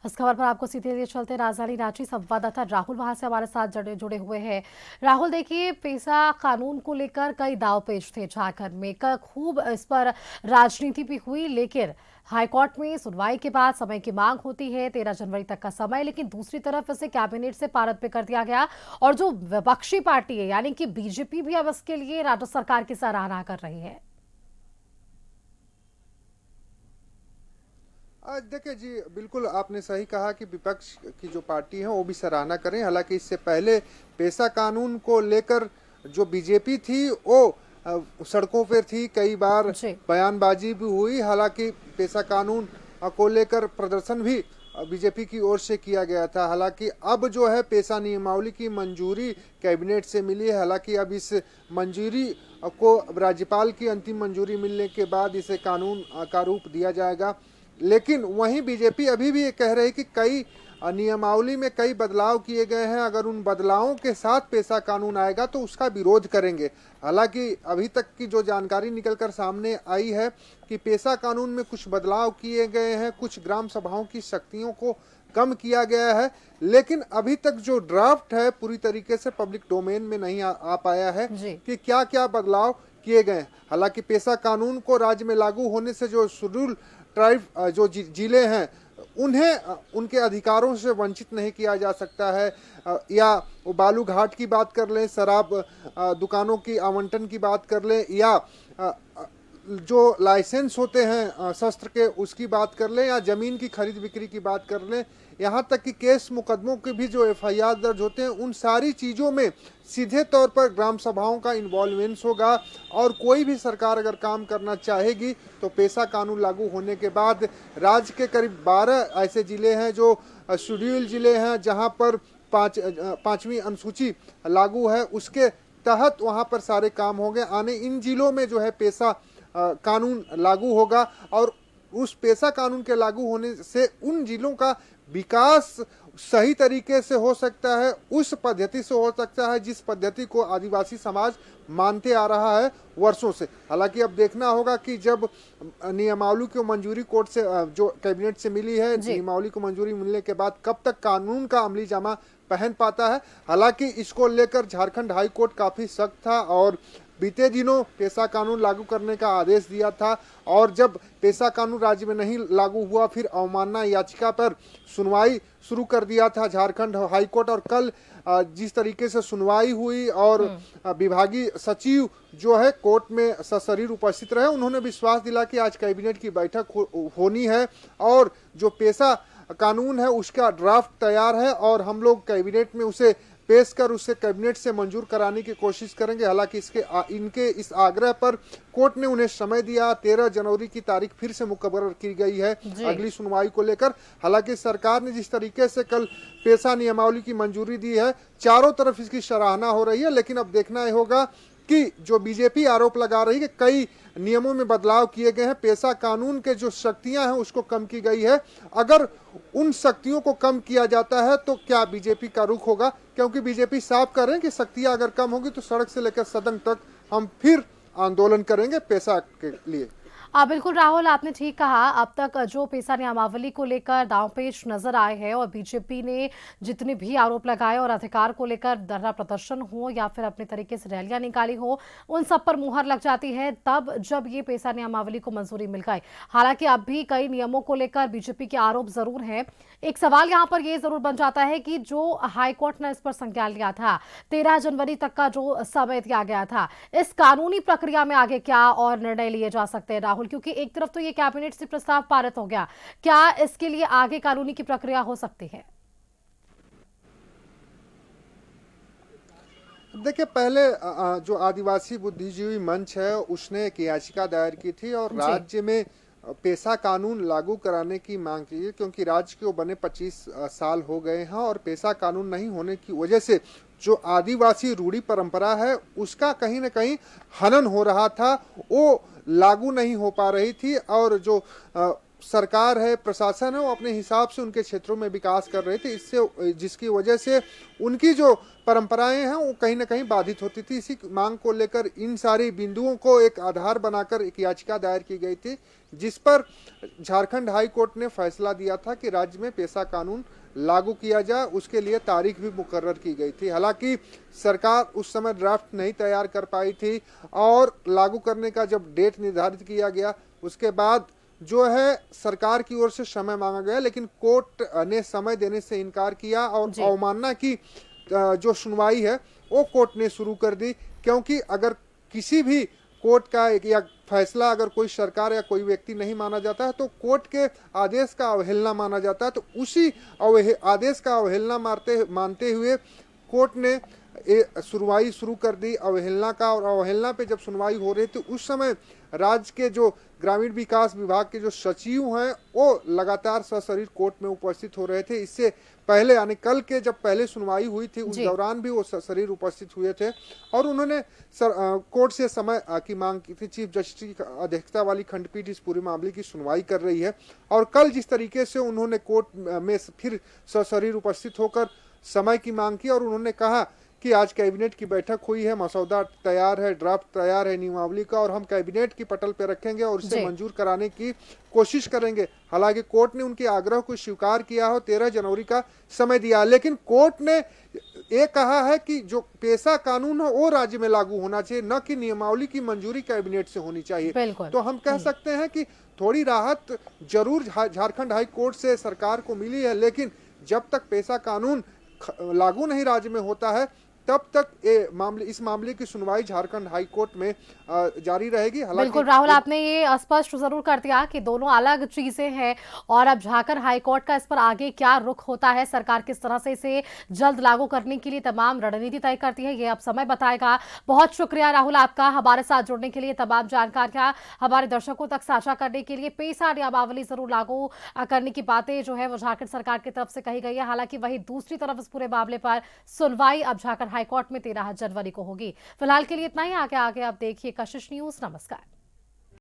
इस खबर पर आपको सीधे लिए चलते राजधानी रांची संवाददाता राहुल वहां से हमारे साथ जुड़े हुए हैं। राहुल, देखिए, पेसा कानून को लेकर कई दाव पेच थे झारखंड में, खूब इस पर राजनीति भी हुई, लेकिन हाईकोर्ट में सुनवाई के बाद समय की मांग होती है 13 जनवरी तक का समय, लेकिन दूसरी तरफ इसे कैबिनेट से पारित भी कर दिया गया। और जो विपक्षी पार्टी है यानी कि बीजेपी भी अब इसके लिए राज्य सरकार की सराहना कर रही है। देखिए जी, बिल्कुल आपने सही कहा कि विपक्ष की जो पार्टी है वो भी सराहना करें। हालांकि इससे पहले पेशा कानून को लेकर जो बीजेपी थी वो सड़कों पर थी, कई बार जी। बयानबाजी भी हुई। हालांकि पेशा कानून को लेकर प्रदर्शन भी बीजेपी की ओर से किया गया था। हालांकि अब जो है पेशा नियमावली की मंजूरी कैबिनेट से मिली है। हालांकि अब इस मंजूरी को राज्यपाल की अंतिम मंजूरी मिलने के बाद इसे कानून का रूप दिया जाएगा। लेकिन वहीं बीजेपी अभी भी ये कह रही है कि कई नियमावली में कई बदलाव किए गए हैं, अगर उन बदलावों के साथ पेशा कानून आएगा तो उसका विरोध करेंगे। हालांकि अभी तक की जो जानकारी निकलकर सामने आई है कि पेशा कानून में कुछ बदलाव किए गए हैं, कुछ ग्राम सभाओं की शक्तियों को कम किया गया है, लेकिन अभी तक जो ड्राफ्ट है पूरी तरीके से पब्लिक डोमेन में नहीं आ पाया है कि क्या क्या बदलाव किए गए। हालांकि पेशा कानून को राज्य में लागू होने से जो शेड्यूल ट्राइब जो जिले हैं उन्हें उनके अधिकारों से वंचित नहीं किया जा सकता है। या वो बालू घाट की बात कर लें, शराब दुकानों की आवंटन की बात कर लें, या जो लाइसेंस होते हैं शस्त्र के उसकी बात कर लें, या जमीन की खरीद बिक्री की बात कर लें, यहाँ तक कि केस मुकदमों के भी जो एफआईआर दर्ज होते हैं उन सारी चीज़ों में सीधे तौर पर ग्राम सभाओं का इन्वॉल्वमेंस होगा। और कोई भी सरकार अगर काम करना चाहेगी तो पेशा कानून लागू होने के बाद राज्य के करीब 12 ऐसे जिले हैं जो शेड्यूल जिले हैं जहाँ पर पांचवी अनुसूची लागू है, उसके तहत वहाँ पर सारे काम होंगे। आने इन जिलों में जो है पेशा कानून लागू होगा और उस पेशा कानून के लागू होने से उन जिलों का विकास सही तरीके से हो सकता है, उस पद्धति से हो सकता है जिस पद्धति को आदिवासी समाज मानते आ रहा है वर्षों से। हालांकि अब देखना होगा कि जब नियमावली को मंजूरी कोर्ट से जो कैबिनेट से मिली है, नियमावली को मंजूरी मिलने के बाद कब तक कानून का अमली जामा पहन पाता है। हालांकि इसको लेकर झारखंड हाई कोर्ट काफी सख्त था और बीते दिनों पेशा कानून लागू करने का आदेश दिया था। और जब पेशा कानून राज्य में नहीं लागू हुआ फिर अवमानना याचिका पर सुनवाई शुरू कर दिया था झारखंड हाई कोर्ट। और कल जिस तरीके से सुनवाई हुई और विभागीय सचिव जो है कोर्ट में सशरीर उपस्थित रहे, उन्होंने विश्वास दिला कि आज कैबिनेट की बैठक होनी है और जो पेशा कानून है उसका ड्राफ्ट तैयार है और हम लोग कैबिनेट में उसे पेश कर उसे कैबिनेट से मंजूर कराने की कोशिश करेंगे। हालांकि इनके इस आग्रह पर कोर्ट ने उन्हें समय दिया, 13 जनवरी की तारीख फिर से मुकर्रर की गई है अगली सुनवाई को लेकर। हालांकि सरकार ने जिस तरीके से कल पेशा नियमावली की मंजूरी दी है, चारों तरफ इसकी सराहना हो रही है। लेकिन अब देखना ही होगा कि जो बीजेपी आरोप लगा रही है कि कई नियमों में बदलाव किए गए हैं, पेशा कानून के जो शक्तियां हैं उसको कम की गई है, अगर उन शक्तियों को कम किया जाता है तो क्या बीजेपी का रुख होगा? क्योंकि बीजेपी साफ कर रहे हैं कि शक्तियां अगर कम होगी तो सड़क से लेकर सदन तक हम फिर आंदोलन करेंगे पेशा के लिए। बिल्कुल राहुल, आपने ठीक कहा। अब तक जो पेशा नियमावली को लेकर दांवपेच नजर आए हैं और बीजेपी ने जितने भी आरोप लगाए और अधिकार को लेकर धरना प्रदर्शन हो या फिर अपने तरीके से रैलियां निकाली हो, उन सब पर मुहर लग जाती है तब जब ये पेशा नियमावली को मंजूरी मिल गई। हालांकि अब भी कई नियमों को लेकर बीजेपी के आरोप जरूर हैं। एक सवाल यहाँ पर यह जरूर बन जाता है कि जो हाईकोर्ट ने इस पर संज्ञान लिया था, 13 जनवरी तक का जो समय दिया गया था, इस कानूनी प्रक्रिया में आगे क्या और निर्णय लिए जा सकते हैं राहुल? क्योंकि एक तरफ तो ये कैबिनेट से प्रस्ताव पारित हो गया, क्या इसके लिए आगे कानूनी की प्रक्रिया हो सकती है? देखिए, पहले जो आदिवासी बुद्धिजीवी मंच है उसने एक याचिका दायर की थी और राज्य में पेशा कानून लागू कराने की मांग की है, क्योंकि राज्य को बने 25 साल हो गए हैं और पेशा कानून नहीं होने की वजह से जो आदिवासी रूढ़ी परंपरा है उसका कहीं ना कहीं हनन हो रहा था, वो लागू नहीं हो पा रही थी। और जो सरकार है, प्रशासन है, वो अपने हिसाब से उनके क्षेत्रों में विकास कर रहे थे, इससे जिसकी वजह से उनकी जो परंपराएं हैं वो कहीं ना कहीं बाधित होती थी। इसी मांग को लेकर इन सारी बिंदुओं को एक आधार बनाकर एक याचिका दायर की गई थी, जिस पर झारखंड हाई कोर्ट ने फैसला दिया था कि राज्य में पेशा कानून लागू किया जाए। उसके लिए तारीख भी मुकर्रर की गई थी। हालांकि सरकार उस समय ड्राफ्ट नहीं तैयार कर पाई थी और लागू करने का जब डेट निर्धारित किया गया उसके बाद जो है सरकार की ओर से समय मांगा गया, लेकिन कोर्ट ने समय देने से इनकार किया और जी। अवमानना की जो सुनवाई है वो कोर्ट ने शुरू कर दी। क्योंकि अगर किसी भी कोर्ट का या फैसला अगर कोई सरकार या कोई व्यक्ति नहीं माना जाता है तो कोर्ट के आदेश का अवहेलना माना जाता है। तो उसी आदेश का अवहेलना मानते हुए कोर्ट ने सुनवाई शुरू कर दी अवहेलना का। और अवहेलना पे जब सुनवाई हो रही थी उस समय राज्य के जो ग्रामीण विकास विभाग के जो सचिव हैं वो लगातार सशरीर कोर्ट में उपस्थित हो रहे थे। इससे पहले यानी कल के जब पहले सुनवाई हुई थी उस दौरान भी वो सशरीर उपस्थित हुए थे और उन्होंने कोर्ट से समय की मांग की थी। चीफ जस्टिस की अध्यक्षता वाली खंडपीठ इस पूरे मामले की सुनवाई कर रही है और कल जिस तरीके से उन्होंने कोर्ट में फिर सशरीर उपस्थित होकर समय की मांग की और उन्होंने कहा कि आज कैबिनेट की बैठक हुई है, मसौदा तैयार है, ड्राफ्ट तैयार है नियमावली का और हम कैबिनेट की पटल पर रखेंगे और इसे मंजूर कराने की कोशिश करेंगे। हालांकि कोर्ट ने उनके आग्रह को स्वीकार किया हो, 13 जनवरी का समय दिया, लेकिन कोर्ट ने ये कहा है कि जो पेशा कानून है वो राज्य में लागू होना चाहिए, न कि नियमावली की मंजूरी कैबिनेट से होनी चाहिए। तो हम कह सकते हैं कि थोड़ी राहत जरूर झारखंड हाई कोर्ट से सरकार को मिली है, लेकिन जब तक पेशा कानून लागू नहीं राज्य में होता है तब तक इस मामले की सुनवाई झारखंड हाई कोर्ट में जारी रहेगी। बिल्कुल राहुल, आपने ये स्पष्ट जरूर कर दिया कि दोनों अलग चीजें हैं और अब झारखंड हाई कोर्ट का इस पर आगे क्या रुख होता है, सरकार किस तरह से इसे जल्द लागू करने के लिए तमाम रणनीति तय करती है, ये अब समय बताएगा। बहुत शुक्रिया राहुल आपका हमारे साथ जुड़ने के लिए, तमाम जानकारियां हमारे दर्शकों तक साझा करने के लिए। पेशा नियमावली जरूर लागू करने की बातें जो है वो झारखंड सरकार की तरफ से कही गई है। हालांकि वही दूसरी तरफ इस पूरे मामले पर सुनवाई अब झारखंड हाईकोर्ट में 13 जनवरी को होगी। फिलहाल के लिए इतना ही, आगे आप देखिए कशिश न्यूज। नमस्कार।